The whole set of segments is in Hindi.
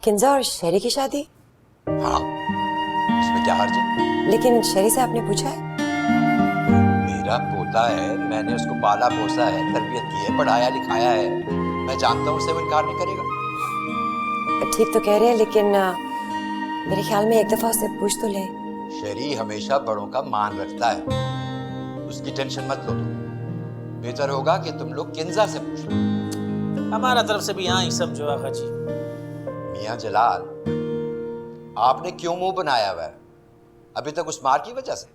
किंजा और शेरी की शादी? हाँ, इसमें क्या हर्ज है? लेकिन शेरी से आपने पूछा है? मेरा पोता है, मैंने उसको पाला पोसा है, तरबियत की है, पढ़ाया लिखाया है। मैं जानता हूँ उससे वो इनकार नहीं करेगा। ठीक तो कह रहे हैं, लेकिन मेरे ख्याल में एक दफा उससे पूछ तो ले। शेरी हमेशा बड़ों का मान रखता है, उसकी टेंशन मत लो तुम। बेहतर होगा कि तुम लोग किंजा से पूछ लो। हमारा तरफ से भी यहाँ ही समझो आका जी। मियां जलाल, आपने क्यों मुंह बनाया हुआ है? अभी तक उस मार की वजह से?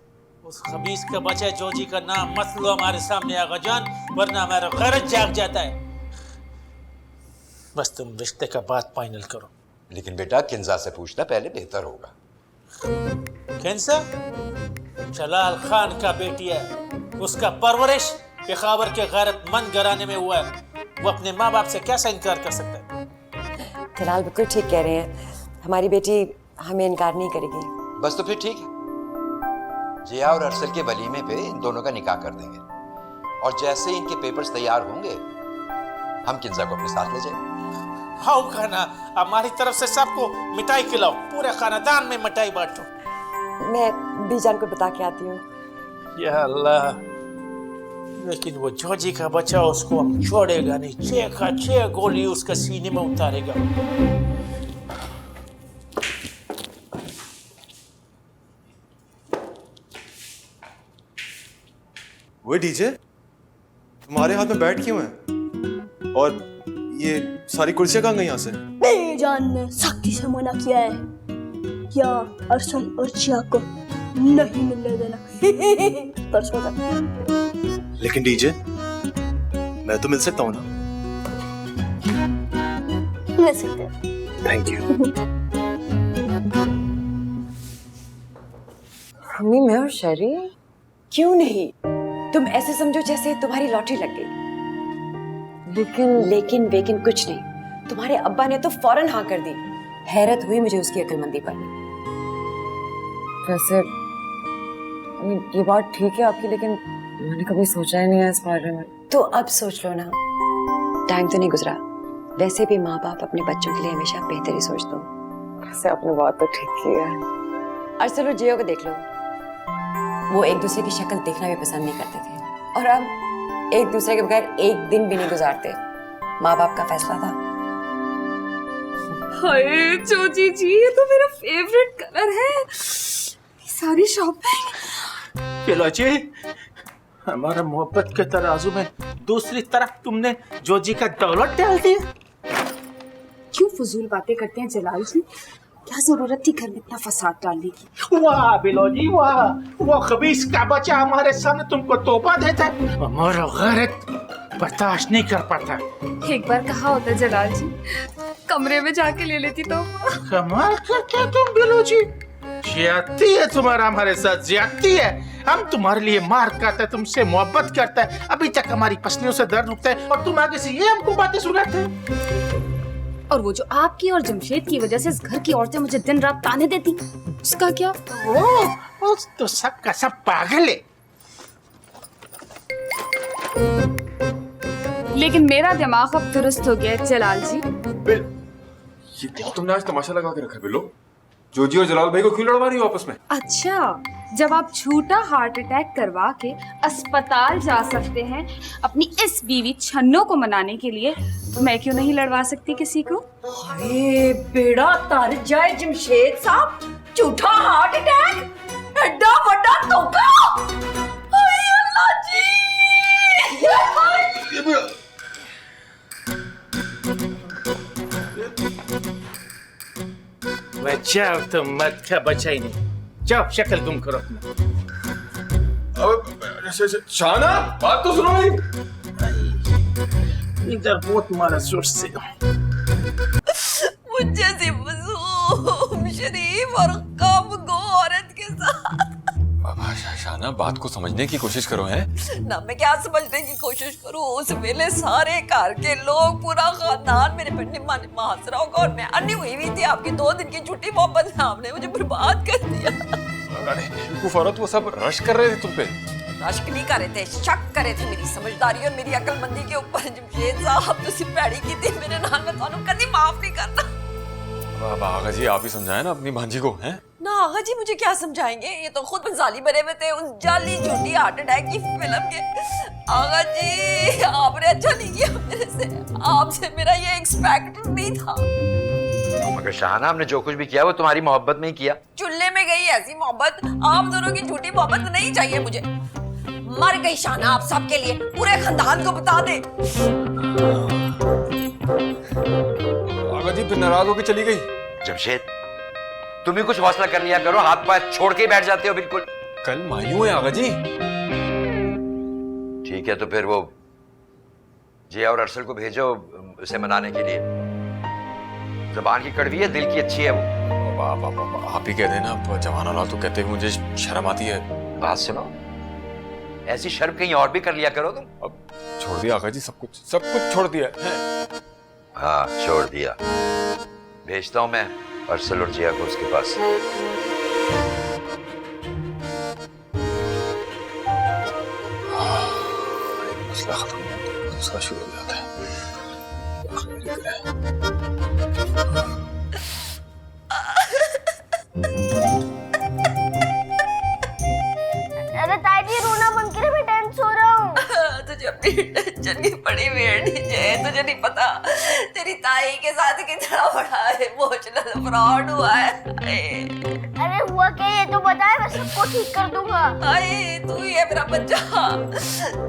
उस खबीस का बच्चा जोजी का नाम मत लो हमारे सामने आका जान, वरना हमारा गरज जाग जाता है। बस तुम रिश्ते का बात फाइनल करो। लेकिन बेटा किंजा से पूछना पहले बेहतर होगा। कैंसा जलाल खान का बेटी है, उसका परवरिश पेशावर के गैरतमंद घराने में हुआ है। वो अपने माँ बाप से कैसे इनकार कर सकता है? जलाल बिल्कुल ठीक कह रहे हैं, हमारी बेटी हमें इनकार नहीं करेगी। बस तो फिर ठीक है, जिया और अरसल के वलीमे पे इन दोनों का निकाह कर देंगे, और जैसे इनके पेपर्स तैयार होंगे हम किंजा को अपने साथ ले जाएंगे। हाँ खाना, हमारी तरफ से सबको मिठाई खिलाओ, पूरे खानदान में मिठाई बांटो। मैं बीजान को बता के आती हूँ। या अल्लाह, लेकिन वो जोजी का बच्चा उसको हम छोड़ेगा नहीं, 6 का 6 गोली उसका सीने में उतारेगा। वो डीजे तुम्हारे हाथ में बैट क्यों है? और ये सारी कुर्सियां कहाँ गई यहाँ से? बेजान ने सख्ती से मना किया है, या अरसल और जिया को नहीं मिलने देना परसों तक। लेकिन डीजे मैं तो मिल सकता हूँ ना? मिल सकते हैं। Thank you. मम्मी, मैं और शेरी? क्यों नहीं? तुम ऐसे समझो जैसे तुम्हारी लॉटरी लग गई। लेकिन कुछ नहीं, तुम्हारे अब्बा ने तो फौरन हाँ कर दी। हैरत हुई मुझे उसकी अक्लमंदी पर। वैसे ये बात ठीक है आपकी, लेकिन मैंने कभी सोचा ही नहीं है इस बारे में। तो अब सोच लो ना, टाइम तो नहीं गुजरा। वैसे भी माँ बाप अपने बच्चों के लिए हमेशा बेहतर ही सोचते हो। वैसे आपने बात तो ठीक की है। अरसल और जियो को देख लो, वो एक दूसरे की शक्ल देखना भी पसंद नहीं करते थे, और अब एक दूसरे के बगैर एक दिन भी नहीं गुजारते। माँ बाप का फैसला था। हाय जोजी जी, ये तो मेरा फेवरेट कलर है। सारी शॉपिंग। पिलोजी, हमारा मोहब्बत के तराजू में दूसरी तरफ तुमने जोजी का दौलत डाल दिया। क्यों फजूल बातें करते हैं जलाल जी? क्या जरूरत थी घर में इतना फसाद डालने की? वाह बिलोजी वाह, वो खबीस का बच्चा हमारे सामने तुमको तोहफा देता है, हमारा गैरत बर्दाश्त नहीं कर पाता। एक बार कहा होता जलाल जी, कमरे में जाके ले लेती तो। कमाल करते हो तुम बिलोजी, ज्यादती है तुम्हारा हमारे साथ, ज्यादती है। हम तुम्हारे लिए मार खाते, तुमसे मोहब्बत करता है, अभी तक हमारी पसलियों से दर्द उठता है, और तुम आगे से ये हमको बातें सुनाते हो। और वो जो आपकी और जमशेद की वजह से इस घर की औरतें मुझे दिन रात ताने देती, उसका क्या? वो तो सब का सब पागल है। लेकिन मेरा दिमाग अब दुरुस्त हो गया है जलाल जी। ये क्या तुमने आज तमाशा लगा के रखा बिल्लो? जोजी और जलाल भाई को क्यों लड़वा रही हो आपस में? अच्छा, जब आप झूठा हार्ट अटैक करवा के अस्पताल जा सकते हैं अपनी इस बीवी छन्नो को मनाने के लिए, तो मैं क्यों नहीं लड़वा सकती किसी को? अरे बेड़ा तर जाए जमशेद साहब, झूठा हार्ट अटैक, एडा बड़ा धोखा। हाय अल्लाह जी। मैं जाओ तो मत का बचा ही नहीं, जाओ शक्ल गुम करो अपना। अब शाना बात तो सुनो मेरी। इधर बहुत मारा जोर से। मुझे से मजलूम शरीफ और कामगो औरत के साथ। शाना बात को समझने की कोशिश करो हैं। ना मैं क्या समझने की कोशिश करूं, उस वेले सारे घर के लोग, पूरा खानदान मेरे पर निम्मा निम्मा हंस रहा होगा, और मैं अन्नी हुई हुई थी। आपकी 2 दिन की छुट्टी मोहब्बत ने आपने मुझे बर्बाद कर दिया। अरे वो सब रश कर रहे थे तुम पे। रश्क नहीं कर रहे थे, शक कर रहे थे मेरी समझदारी और मेरी अकलमंदी के ऊपर। जमशेद साहब तुसी भैड़ी की थी मेरे नाल, मैं थानू कदी माफ नहीं करना। अब आगा जी आप ही समझाए ना अपनी भांजी को, हैं? ना आगा जी मुझे क्या समझाएंगे, ये तो खुद बंजाली बने हुए थे उस जाली झूठी हार्ट अटैक की फिल्म के। आगा जी आपने अच्छा नहीं किया मेरे से, आपसे मेरा ये एक्सपेक्ट नहीं था। मगर शाहाना, हमने जो कुछ भी किया वो तुम्हारी मोहब्बत में ही किया। चुल्ले में गई ऐसी मोहब्बत, आप दोनों की झूठी मोहब्बत नहीं चाहिए मुझे। मर गई शाहाना आप सबके लिए, पूरे खानदान को बता दे। आगा जी फिर नाराज होकर चली गई। जमशेद, तुम भी कुछ हौसला कर लिया करो, हाथ पैर छोड़ के ही बैठ जाते हो बिल्कुल। कल मायूं है आगा जी। ठीक है तो फिर वो जिया और अरसल को भेजो उसे मनाने के लिए। जबान की कड़वी है, दिल की अच्छी है वो। आप ही कह देना, जवान औलाद तो कहते हैं मुझे शर्म आती है। बात सुनो, ऐसी शर्म कहीं और भी कर लिया करो तुम। अब छोड़ दिया आगा जी, सब कुछ छोड़ दिया है। हाँ छोड़ दिया, भेजता हूं मैं अरसल और जिया को उसके पास। मसला खत्म हो गया, दूसरा शुरू हो जाता है। अरे ताई रोना बंद करे, मैं टेंस हो रहा हूँ। तुझे अपनी टेंशन की पड़ी हुई है डीजे, तुझे नहीं पता तेरी ताई के साथ कितना बड़ा इमोशनल फ्रॉड हुआ है। अरे हुआ क्या ये तो बता, मैं सबको ठीक कर दूंगा। अरे तू ही है मेरा बच्चा,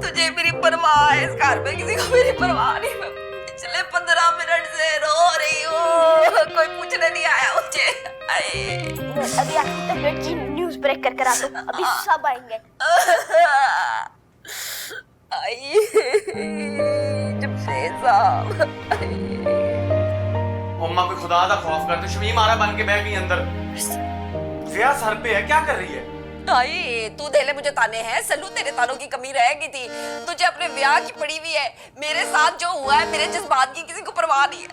तुझे मेरी परवाह है, इस घर में किसी को मेरी परवाह नहीं। मैं पिछले 15 मिनट से रो रही हूँ, कोई पूछने नहीं आया मुझे। अभी आपकी तबीयत की न्यूज़ ब्रेक कर आ दो, अभी सब आएंगे। जमशेद साहब, मम्मा को खुदा दा खौफ कर, तो शमीम आ रहा बन के बैठ गई अंदर। जिया सर पे है, क्या कर रही है? आई तू देले मुझे ताने हैं, सल्लू तेरे तानों की कमी रह गई थी। तुझे अपने ब्याह की पड़ी हुई है, मेरे साथ जो हुआ है मेरे जज्बात की किसी को परवाह नहीं है।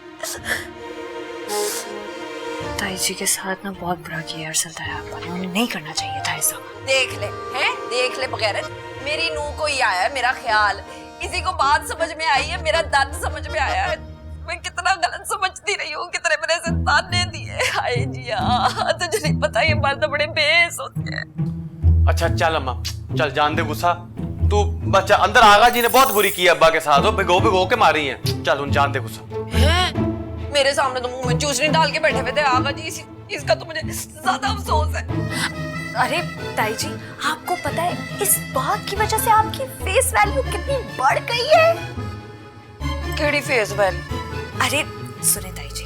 ताई जी के साथ ना बहुत बुरा किया अरसल ताया, उन्हें नहीं करना चाहिए था ऐसा। देख ले हैं, देख ले बगैर मेरी नूह को ही आया है मेरा ख्याल, किसी को बात समझ में आई है, मेरा दर्द समझ में आया है। मैं कितना गलत समझती रही हूँ, कितने मेरे से ताने दिए। हाय जिया, तुझे नहीं पता ये मर्द बड़े बेस होते हैं। अच्छा चल अम्मा, चल जान दे गुस्सा तू। बच्चा अंदर आगा जी ने बहुत बुरी की अब्बा के साथ, वो भिगो के मारी है। चल उन जान दे गुस्सा। हैं? मेरे सामने तो मुंह में चूसनी डाल के बैठे हुए थे आगा जी, इसका तो मुझे ज्यादा अफसोस है। अरे ताई जी, आपको पता है इस बात की वजह से आपकी फेस वैल्यू कितनी बढ़ गई है? केड़ी फेस वैल्यू? अरे सुने ताई जी,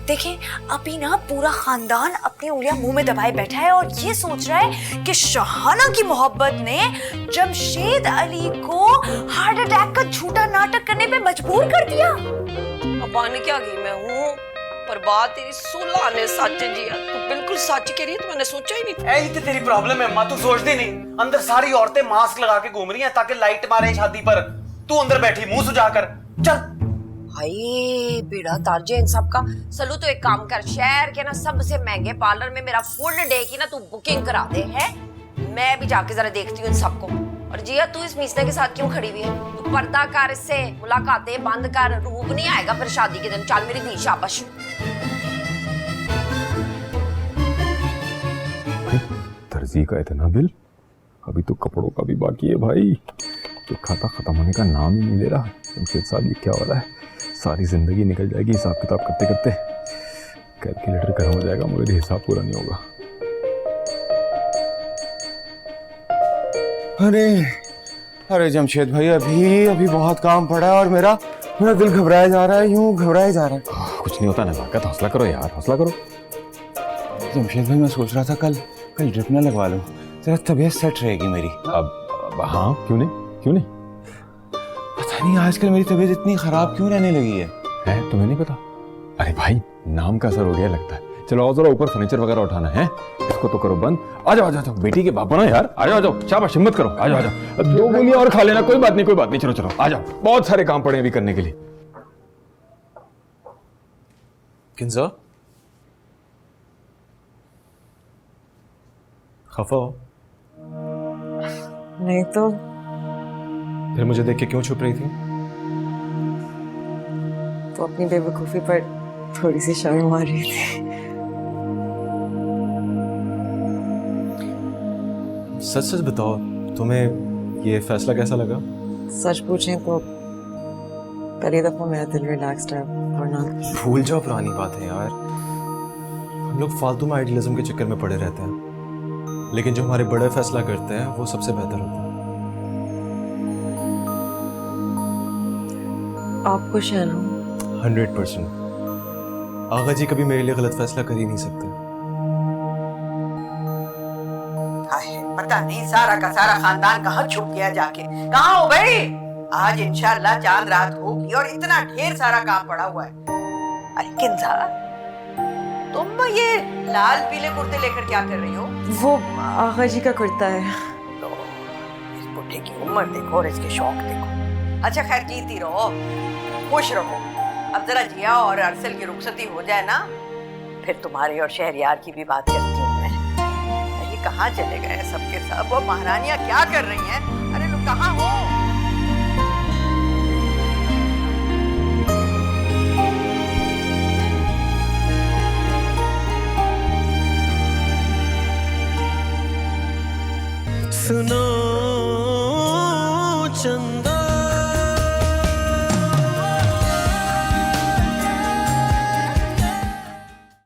देखें अभी ना पूरा खानदान अपनी उंगलियां मुंह में दबाए बैठा है और ये सोच रहा है कि शाहाना की मोहब्बत ने जमशेद अली को हार्ट अटैक का झूठा नाटक करने पे मजबूर कर दिया। अब्बा ने क्या की, मैं हूँ पर बात तेरी सुलह ने सच जिया, तू बिल्कुल सच कह रही है, तो मैंने सोचा ही नहीं। यही तो तेरी प्रॉब्लम है अम्मा, तू सोचती नहीं। अंदर सारी औरतें मास्क लगा के घूम रही हैं ताकि लाइट मारे शादी पर, तू अंदर बैठी मुंह सुजाकर। चल हाय बेड़ा तारजे इन सब का। सलू तो एक काम कर, शहर के ना सबसे महंगे पार्लर में मेरा फुल डे की ना तू बुकिंग करा दे है, मैं भी जाके जरा देखती हूँ इन सबको। और जिया तू इस मीसने के साथ क्यों खड़ी हुई है? तू पर्दा कर, इससे मुलाकातें बंद कर, रूप नहीं आएगा फिर शादी के दिन। चल मेरी धी शाबाश। दर्जी का इतना बिल, अभी तो कपड़ों का भी बाकी है भाई। ये खाता खत्म होने का नाम ही नहीं ले रहा। जमशेद साहब ये क्या हो रहा है? सारी जिंदगी निकल जाएगी हिसाब किताब करते करते, कैलकुलेटर गर्म हो जाएगा मगर हिसाब पूरा नहीं होगा। अरे जमशेद भाई, अभी बहुत काम पड़ा है और मेरा दिल घबराया जा रहा है, यूं घबराया जा रहा है। कुछ नहीं होता नज़ाकत, हौसला करो यार, हौसला करो। जमशेद भाई मैं सोच रहा था कल ड्रिप ना लगवा लूं, जरा तबीयत सेट रहेगी मेरी। अब हाँ, क्यों नहीं? पता नहीं आजकल मेरी तबीयत इतनी खराब क्यों रहने लगी है? तुम्हें नहीं पता? अरे भाई नाम का असर हो गया लगता है। चलो आओ जरा ऊपर फर्नीचर वगैरह उठाना है, इसको तो करो बंद। आ जाओ, बेटी के बाप बनो यार, आ जाओ, शाबाश, हिम्मत करो, आ जाओ। 2 गोलियां और खा लेना, कोई बात नहीं, चलो आ जाओ, बहुत सारे काम पड़े अभी करने के लिए। किंजा खफा हो? नहीं तो फिर मुझे देख के क्यों छुप रही थी? तो अपनी बेवकूफी पर थोड़ी सी शर्म आ रही थी। सच सच बताओ, तुम्हें ये फैसला कैसा लगा? सच पूछें तो पहली दफा मेरा दिल रिलैक्स्ड है, वरना भूल जाओ पुरानी बातें यार। हम लोग फालतू में आइडियलिज्म के चक्कर में पड़े रहते हैं, लेकिन जो हमारे बड़े फैसला करते हैं वो सबसे बेहतर होता है। आप खुश हैं ना? 100%। आगा जी कभी मेरे लिए गलत फैसला कर ही नहीं सकते। पता नहीं सारा का सारा खानदान कहाँ छुप गया जाके। कहाँ हो भाई? आज इंशाल्लाह चांद रात होगी और इतना ढेर सारा काम पड़ा हुआ है। अरे किंजा, तुम ये लाल पीले कुर्ते लेकर क्या कर रही हो? वो आगा जी का कुर्ता है। लो, इस बुढ़े की उम्र देखो और इसके शौक देखो। अच्छा खैर, जीती रहो, खुश रहो। अब जरा जिया और अरसल की रुखसती हो जाए ना, फिर तुम्हारे और शहरयार की भी बात करती हूँ मैं। ये कहाँ चले गए सबके सब? वो महारानियां क्या कर रही हैं? अरे लोग कहाँ हो? सुनो चंदा